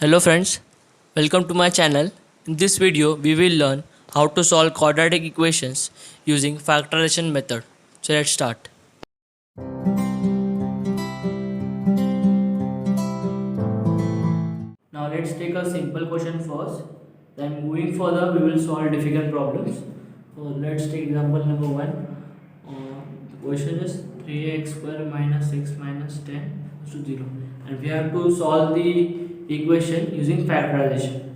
Hello friends, welcome to my channel. In this video, we will learn how to solve quadratic equations using factorization method. So let's start. Now let's take a simple question first. Then moving further, we will solve difficult problems. So let's take example number 1. The question is 3x square minus 6 minus 10 equals to 0. And we have to solve the equation using factorization.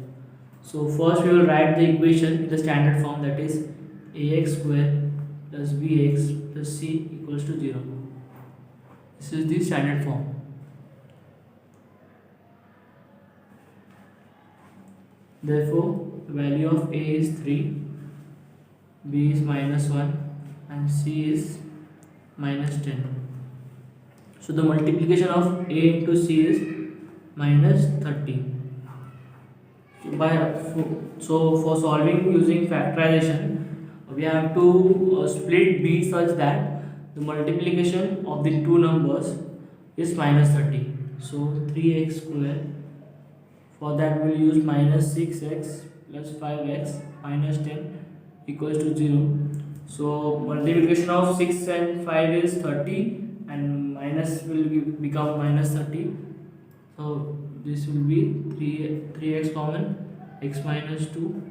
So first we will write the equation in the standard form, that is ax square plus bx plus c equals to 0. This is the standard form. Therefore, the value of a is 3, b is minus 1 and c is minus 10. So the multiplication of a into c is minus 30. So for solving using factorization, we have to split b such that the multiplication of the two numbers is minus 30. So 3x square, for that we will use minus 6x plus 5x minus 10 equals to 0. So multiplication of 6 and 5 is 30 and minus will become minus 30. So this will be 3x common, x minus 2,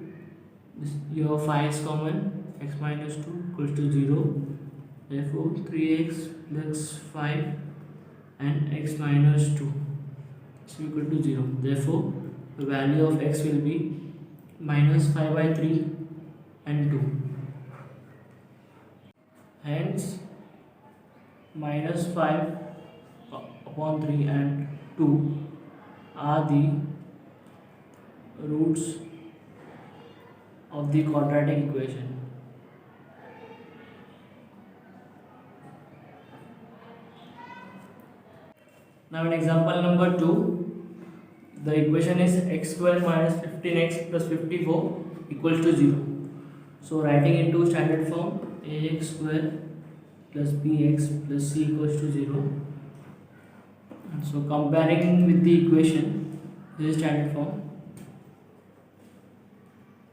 this your 5 is common, x minus 2 equals to 0. Therefore 3x plus 5 and x minus 2 is equal to 0. Therefore the value of x will be minus 5 by 3 and 2. Hence minus 5 upon 3 and 2 are the roots of the quadratic equation. Now in example number 2, the equation is x square minus 15x plus 54 equals to 0. So writing into standard form, ax square plus bx plus c equals to 0. And so comparing with the equation, this is standard form.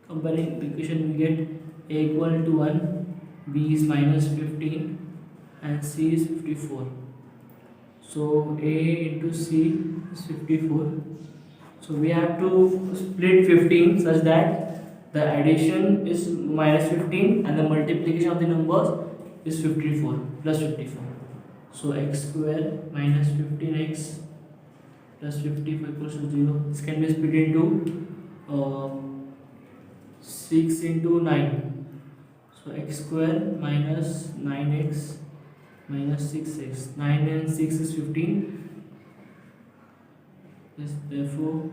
Comparing the equation, we get a equal to 1, b is minus 15 and c is 54. So a into c is 54. So we have to split 15 such that the addition is minus 15 and the multiplication of the numbers is 54 plus 54. So x square minus 15x plus 54 equals to 0. This can be split into 6 into 9. So x square minus 9x minus 6x. 9 and 6 is 15. Therefore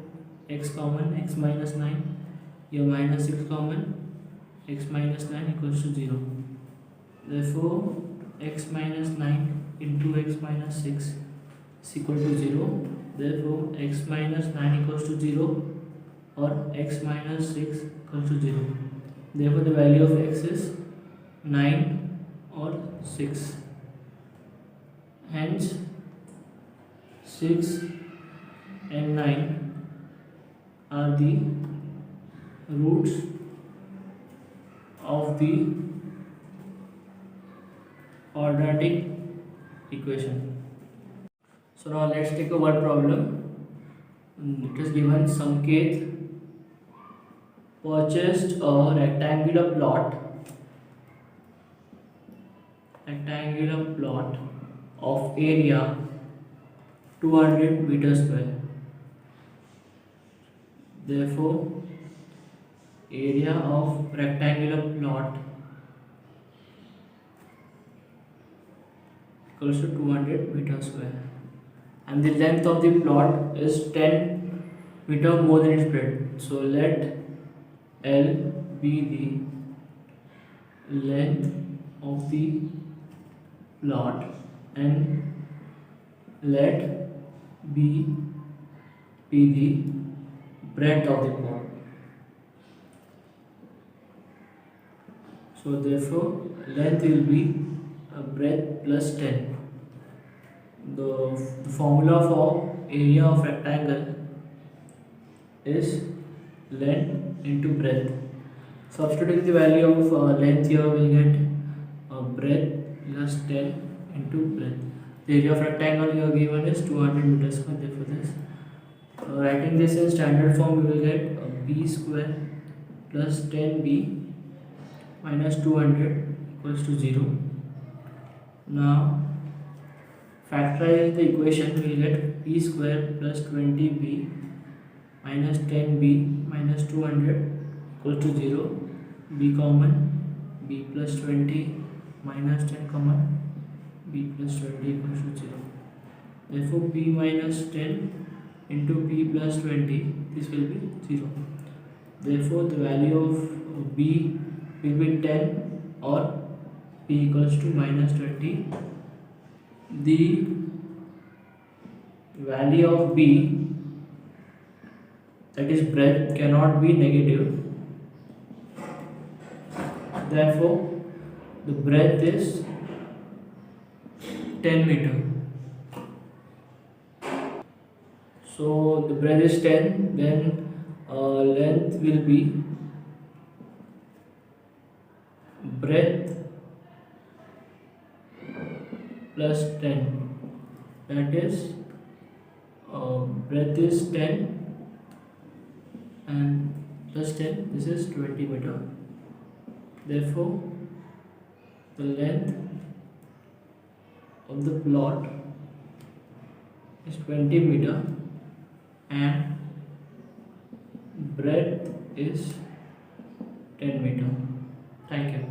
x common, x minus 9, here minus 6 common, x minus 9 equals to 0. Therefore x minus 9 into x minus 6 is equal to 0. Therefore x minus 9 equals to 0 or x minus 6 equals to 0. Therefore the value of x is 9 or 6. Hence 6 and 9 are the roots of the quadratic equation. So now let's take a word problem. It is given Sanket purchased a rectangular plot of area 200 meters square. Therefore area of rectangular plot equals to 200 meters square and the length of the plot is 10 meter more than its breadth. So let L be the length of the plot and let B be the breadth of the plot. So therefore length will be breadth plus 10. The formula for area of rectangle is length into breadth. Substituting the value of length here, we'll get breadth plus 10 into breadth. The area of rectangle here given is 200 meters square. Therefore, this writing this in standard form, we will get b square plus 10b minus 200 equals to 0. Now, factorize the equation, we will get b square plus 20b minus 10b minus 200 equals to 0. B common, b plus 20 minus 10 common, b plus 20 equals to 0. Therefore, b minus 10 into b plus 20, this will be 0. Therefore, the value of b will be 10 or b equals to minus 20. The value of b, that is breadth, cannot be negative. Therefore, the breadth is 10 meter. So the breadth is 10, then length will be breadth plus 10, that is breadth is 10 and plus 10, this is 20 meter. Therefore, the length of the plot is 20 meter and breadth is 10 meter. Thank you.